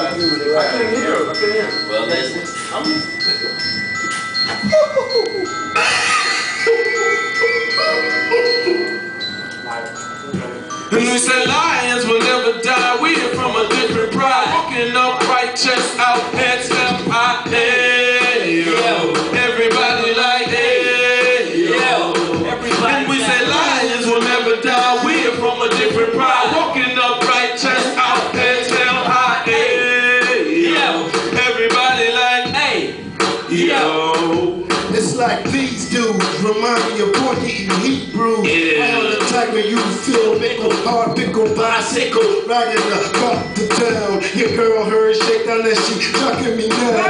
couldn't hear. Well, listen. And we say lions will never die. We are from a different pride. Walking upright, chest out, head step high. Hey, yo. Everybody like, hey, yo. And we say lions will never die. We are from a different pride. Walking upright, chest out, head step high. Hey, yo. Everybody like, hey, yo. It's like these dudes remind me of pork eating heat brews. All the time when you feel pickle, hard pickle, bicycle, riding across the town. Your girl heard shake down that she chucking me now.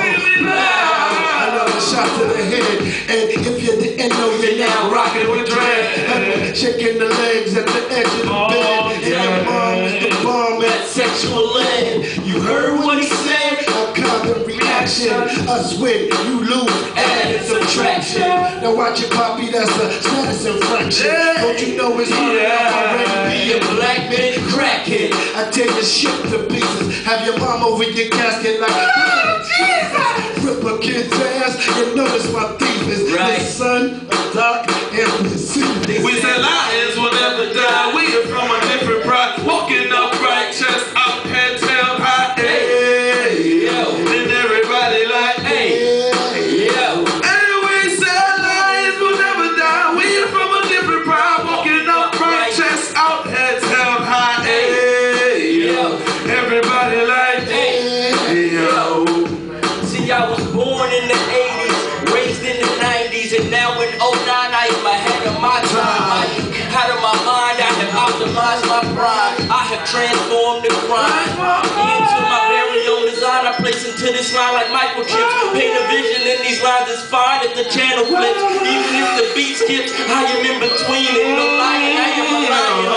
Another shot to the head, and if you didn't know, you're now rocking with dread. Shaking the legs at the edge of the bed. And your mom is the bomb at sexual end. You heard what he said? A common reaction. Us win, you lose, add and subtraction. Now watch it, Poppy, that's a status infraction. Don't you know it's hard enough already being black man cracking? I tear your shit to pieces. Have your mom over your casket like, oh, Jesus! Rip a kid's ass and notice my thief is the son of Doc and the city. We say lions will never die. We are from a different pride. Walking upright, chest up, head held high. Hey, yo. And everybody like, hey, yo. And we say lions will never die. We are from a different pride. Walking upright, chest out, heads held high. Hey, yo. Everybody like, hey, yo. See, I was born in the 80s, raised in the 90s, and now in 09 I am ahead of my time. Out of my mind, I have optimized my pride. I have transformed the crime into my very own design. I place into this line like microchips. Paint a vision in these lines is fine if the channel flips. Even if the beat skips, I am in between. In the lion, I am a lion.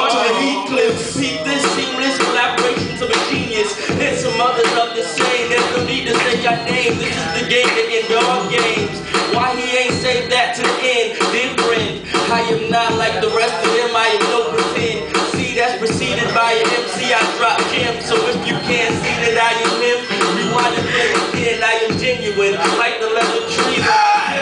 Watch the heat clips. Beat this seamless collaborations of a genius. And some others of the same. There's no need to say your name. This is the game to end all games. Why he ain't saved that to the end? Different. I am not like the rest of them. I am no pretend. See, that's preceded by an MC. I drop gems. So if you can't see that I am him, rewind and play again. I am genuine, like the leather tree.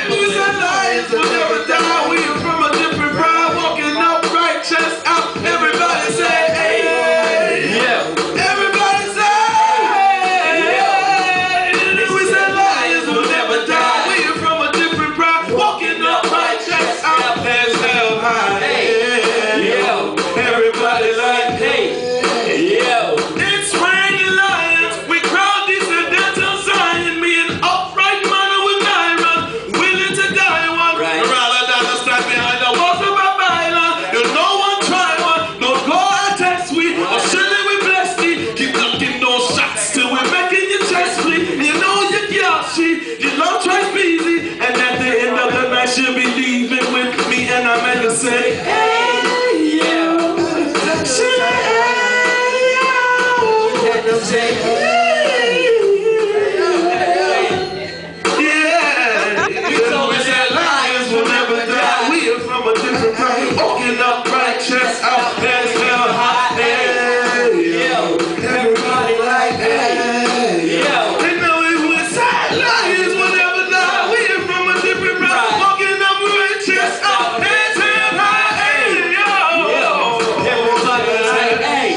We say lions will never die. We are from a different pride. Walking upright, chest out. Everybody say, hey, yeah. Everybody say, hey. We say lions will never die. We are from a different pride. Walking upright, chest out, heads held high. Hey, yo. Everybody like, hey, yo. It's raining lions. We crowd these dental sign. Me an upright man with diamond, willing to die one. Rather than a stand behind the walls of a island. You no one try one. No go and test we. Or surely we bless thee. Keep knocking those shots till we're making your chest bleed. You know you can't see. You love tries busy. And at the end of the night she'll be leaving with me. And I make her say, hey, yeah. Say, hey, yo. Say, hey. Yeah. We say lions will never die. We are from a different kind. Walking upright, chest out, heads held high. Hey, yo. Everybody like, hey, yo. They know it was sad. Lions will never die. We are from a different kind. Walking upright, chest out, heads held high. Hey, yo. Everybody like, hey,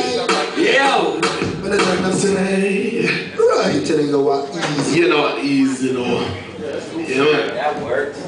yo. But it's like I'm saying, right, telling you what easy. You know what easy, you know. Yeah, man. That works.